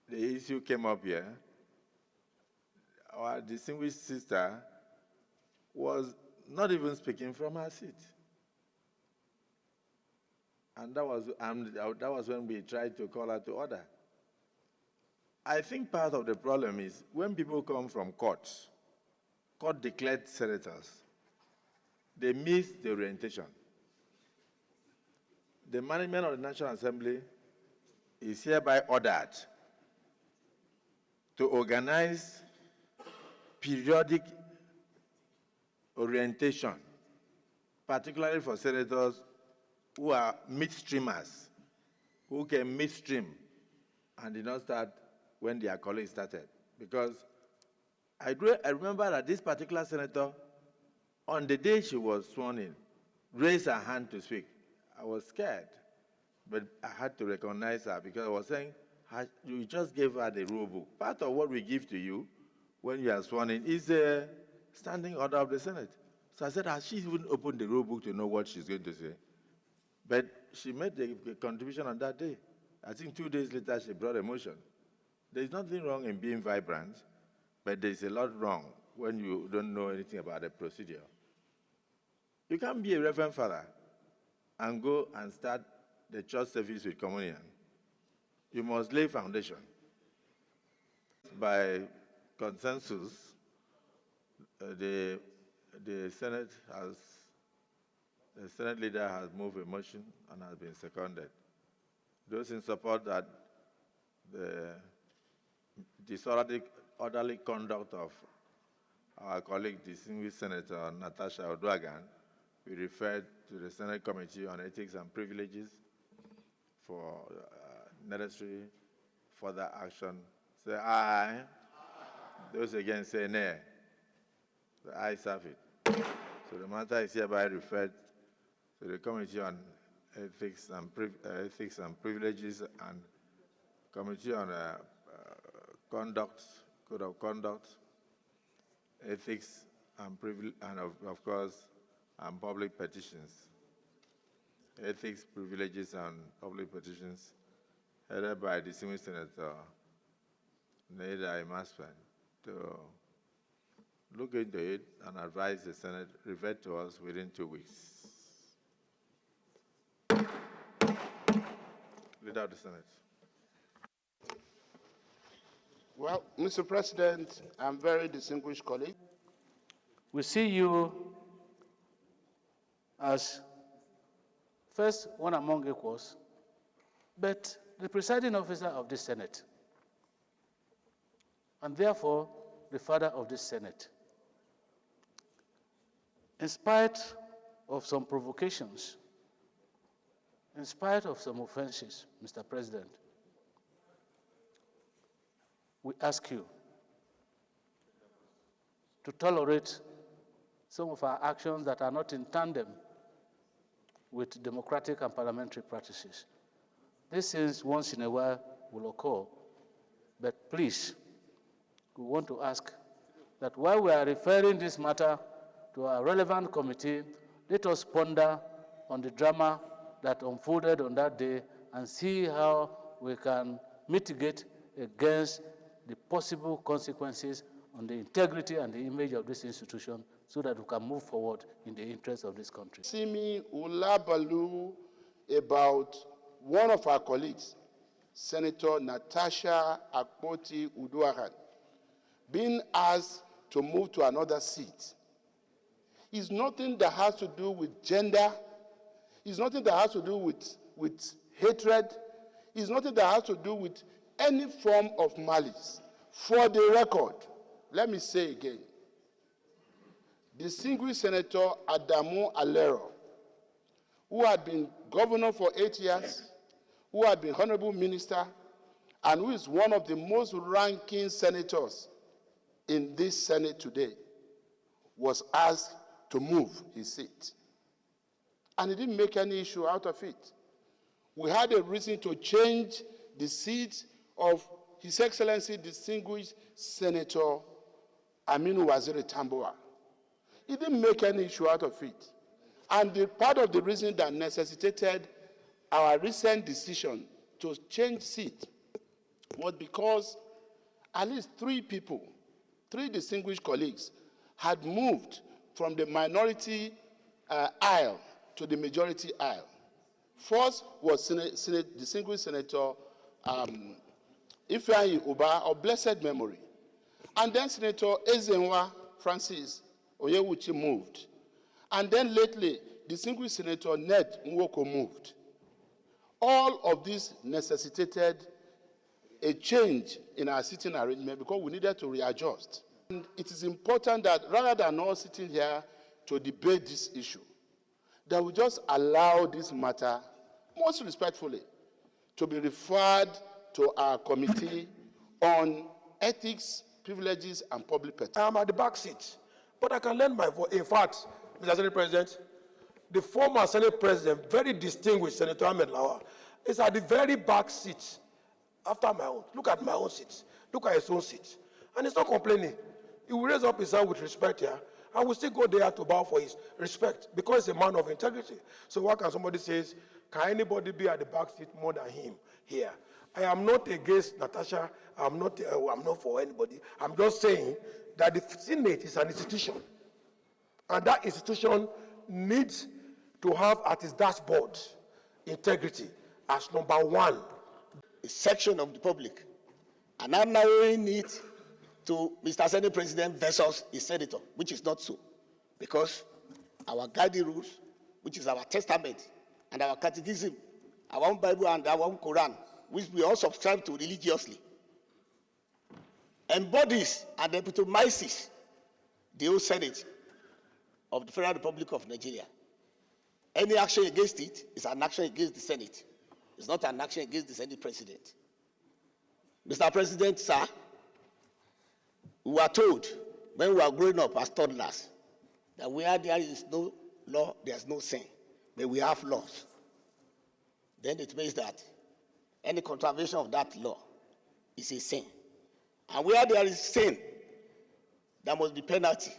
the issue came up here, our distinguished sister was not even speaking from her seat. And that was when we tried to call her to order. I think part of the problem is when people come from courts, court-declared senators, they miss the orientation. The management of the National Assembly is hereby ordered to organize periodic orientation, particularly for senators who are midstreamers, who came midstream and did not start when their colleagues started. Because I remember that this particular senator, on the day she was sworn in, raised her hand to speak. I was scared, but I had to recognize her because I was saying, you just gave her the rule book. Part of what we give to you when you are sworn in is a standing order of the Senate. So I said, has she even opened the rule book to know what she's going to say? But she made the contribution on that day. I think 2 days later, she brought a motion. There's nothing wrong in being vibrant, but there's a lot wrong when you don't know anything about the procedure. You can't be a reverend father and go and start the church service with communion. You must lay foundation. By consensus, the Senate leader has moved a motion and has been seconded. Those in support that the disorderly conduct of our colleague, distinguished Senator Natasha Akpoti, we referred to the Senate Committee on Ethics and Privileges for necessary further action. Say aye. Those against say nay. The ayes have it. So the matter is hereby referred to the Committee on Ethics and Privileges and Committee on Code of Conduct, Ethics and of course, and Public Petitions. Ethics, Privileges, and Public Petitions, headed by distinguished Senator Neda Imaspen, to look into it and advise the Senate, revert to us within 2 weeks. Leader of the Senate. Well, Mr. President, and very distinguished colleague, we see you as first one among equals, but the presiding officer of this Senate, and therefore the father of this Senate. In spite of some provocations, in spite of some offenses, Mr. President, we ask you to tolerate some of our actions that are not in tandem with democratic and parliamentary practices. These things once in a while will occur, but please, we want to ask that while we are referring this matter to a relevant committee, let us ponder on the drama that unfolded on that day and see how we can mitigate against the possible consequences on the integrity and the image of this institution so that we can move forward in the interest of this country. Simi Ulabalu about one of our colleagues, Senator Natasha Akpoti Uduaghan, being asked to move to another seat. It's nothing that has to do with gender. It's nothing that has to do with hatred. It's nothing that has to do with any form of malice. For the record, let me say again, distinguished Senator Adamu Alero, who had been governor for 8 years, who had been honorable minister, and who is one of the most ranking senators in this Senate today, was asked to move his seat. And he didn't make any issue out of it. We had a reason to change the seat of His Excellency distinguished Senator Aminu Waziri Tambuwa. He didn't make any issue out of it. And the part of the reason that necessitated our recent decision to change seat was because at least 3 people, 3 distinguished colleagues, had moved from the minority aisle to the majority aisle. First was distinguished Senator Ifeanyi Uba of blessed memory. And then Senator Ezenwa Francis Oyewuchi moved. And then lately, distinguished Senator Ned Nwoko moved. All of this necessitated a change in our sitting arrangement because we needed to readjust. And it is important that rather than all sitting here to debate this issue, that we just allow this matter, most respectfully, to be referred to our committee on ethics, privileges, and public protection. I am at the back seat, but I can lend my voice. In fact, Mr. Senate President, the former Senate President, very distinguished Senator Ahmed Lawal, is at the very back seat after my own. Look at my own seat. Look at his own seat. And he's not complaining. He will raise up his hand with respect here. I will still go there to bow for his respect because he's a man of integrity. So why can somebody say, can anybody be at the back seat more than him here? I am not against Natasha. I'm not for anybody. I'm just saying that the Senate is an institution. And that institution needs to have at its dashboard integrity as number 1. A section of the public, and I'm narrowing it to Mr. Senate President versus a senator, which is not so, because our guiding rules, which is our testament and our catechism, our own Bible and our own Quran, which we all subscribe to religiously, embodies and epitomizes the whole Senate of the Federal Republic of Nigeria. Any action against it is an action against the Senate. It's not an action against the Senate President. Mr. President, sir, we were told when we were growing up as toddlers that where there is no law, there's no sin. But we have laws. Then it means that any contravention of that law is a sin. And where there is sin, there must be penalty.